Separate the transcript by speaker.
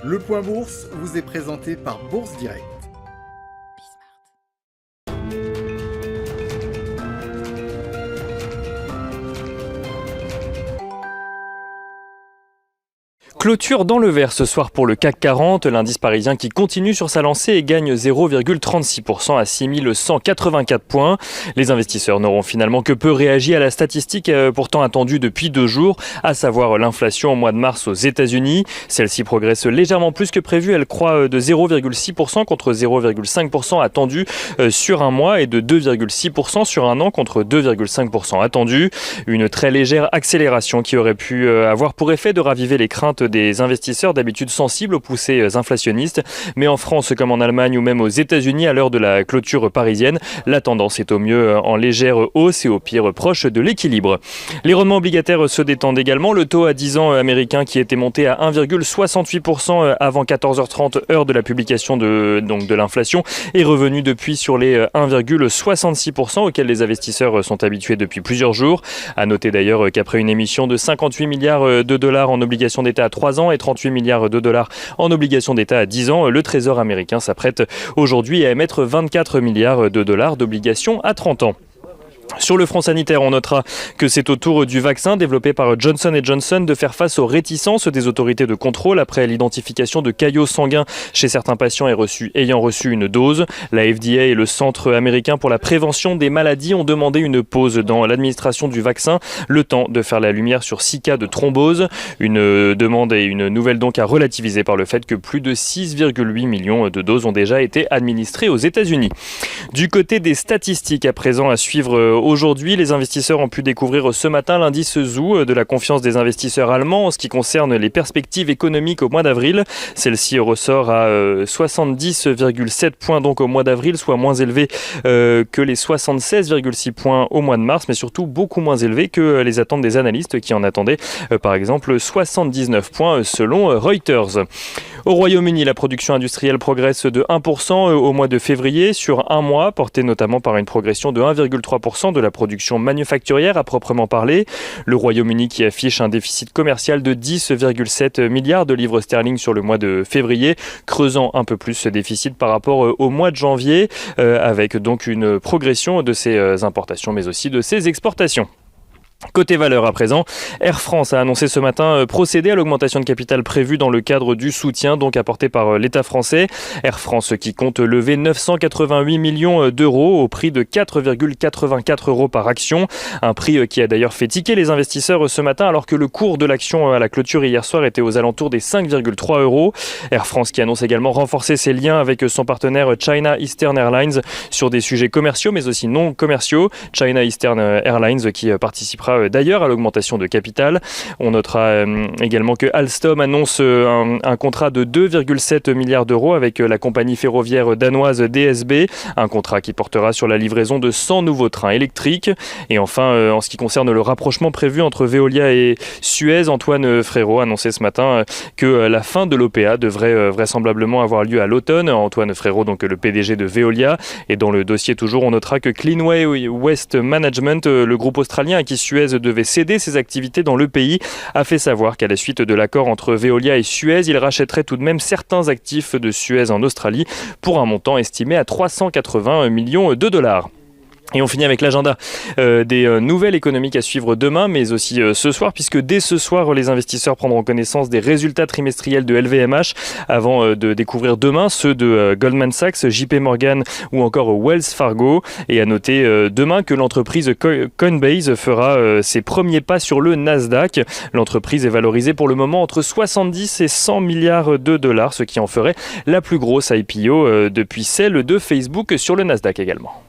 Speaker 1: Le Point Bourse vous est présenté par Bourse Direct.
Speaker 2: Clôture dans le vert ce soir pour le CAC 40, l'indice parisien qui continue sur sa lancée et gagne 0,36% à 6184 points. Les investisseurs n'auront finalement que peu réagi à la statistique pourtant attendue depuis 2 jours, à savoir l'inflation au mois de mars aux États-Unis. Celle-ci progresse légèrement plus que prévu, elle croît de 0,6% contre 0,5% attendu sur un mois et de 2,6% sur un an contre 2,5% attendu. Une très légère accélération qui aurait pu avoir pour effet de raviver les craintes des investisseurs d'habitude sensibles aux poussées inflationnistes. Mais en France comme en Allemagne ou même aux États-Unis à l'heure de la clôture parisienne, la tendance est au mieux en légère hausse et au pire proche de l'équilibre. Les rendements obligataires se détendent également. Le taux à 10 ans américain qui était monté à 1,68% avant 14h30 heure de la publication de l'inflation est revenu depuis sur les 1,66% auxquels les investisseurs sont habitués depuis plusieurs jours. À noter d'ailleurs qu'après une émission de 58 milliards de dollars en obligations d'État à 3 ans et 38 milliards de dollars en obligations d'État à 10 ans, le Trésor américain s'apprête aujourd'hui à émettre 24 milliards de dollars d'obligations à 30 ans. Sur le front sanitaire, on notera que c'est au tour du vaccin développé par Johnson & Johnson de faire face aux réticences des autorités de contrôle après l'identification de caillots sanguins chez certains patients ayant reçu une dose. La FDA et le Centre américain pour la prévention des maladies ont demandé une pause dans l'administration du vaccin, le temps de faire la lumière sur 6 cas de thrombose. Une demande et une nouvelle donc à relativiser par le fait que plus de 6,8 millions de doses ont déjà été administrées aux États-Unis. Du côté des statistiques à présent à suivre aujourd'hui, les investisseurs ont pu découvrir ce matin l'indice ZOO de la confiance des investisseurs allemands en ce qui concerne les perspectives économiques au mois d'avril. Celle-ci ressort à 70,7 points donc au mois d'avril, soit moins élevé que les 76,6 points au mois de mars, mais surtout beaucoup moins élevé que les attentes des analystes qui en attendaient par exemple 79 points selon Reuters. Au Royaume-Uni, la production industrielle progresse de 1% au mois de février sur un mois, portée notamment par une progression de 1,3% de la production manufacturière à proprement parler. Le Royaume-Uni qui affiche un déficit commercial de 10,7 milliards de livres sterling sur le mois de février, creusant un peu plus ce déficit par rapport au mois de janvier, avec donc une progression de ses importations mais aussi de ses exportations. Côté valeur à présent, Air France a annoncé ce matin procéder à l'augmentation de capital prévue dans le cadre du soutien donc apporté par l'État français. Air France qui compte lever 988 millions d'euros au prix de 4,84 euros par action. Un prix qui a d'ailleurs fait tiquer les investisseurs ce matin alors que le cours de l'action à la clôture hier soir était aux alentours des 5,3 euros. Air France qui annonce également renforcer ses liens avec son partenaire China Eastern Airlines sur des sujets commerciaux mais aussi non commerciaux. China Eastern Airlines qui participera d'ailleurs à l'augmentation de capital. On notera également que Alstom annonce un contrat de 2,7 milliards d'euros avec la compagnie ferroviaire danoise DSB, un contrat qui portera sur la livraison de 100 nouveaux trains électriques. Et enfin, en ce qui concerne le rapprochement prévu entre Veolia et Suez, Antoine Frérot a annoncé ce matin que la fin de l'OPA devrait vraisemblablement avoir lieu à l'automne. Antoine Frérot, donc le PDG de Veolia. Et dans le dossier toujours, on notera que Cleanway West Management, le groupe australien à qui Suez devait céder ses activités dans le pays, a fait savoir qu'à la suite de l'accord entre Veolia et Suez, il rachèterait tout de même certains actifs de Suez en Australie pour un montant estimé à 380 millions de dollars. Et on finit avec l'agenda des nouvelles économiques à suivre demain, mais aussi ce soir, puisque dès ce soir, les investisseurs prendront connaissance des résultats trimestriels de LVMH avant de découvrir demain ceux de Goldman Sachs, JP Morgan ou encore Wells Fargo. Et à noter demain que l'entreprise Coinbase fera ses premiers pas sur le Nasdaq. L'entreprise est valorisée pour le moment entre 70 et 100 milliards de dollars, ce qui en ferait la plus grosse IPO depuis celle de Facebook sur le Nasdaq également.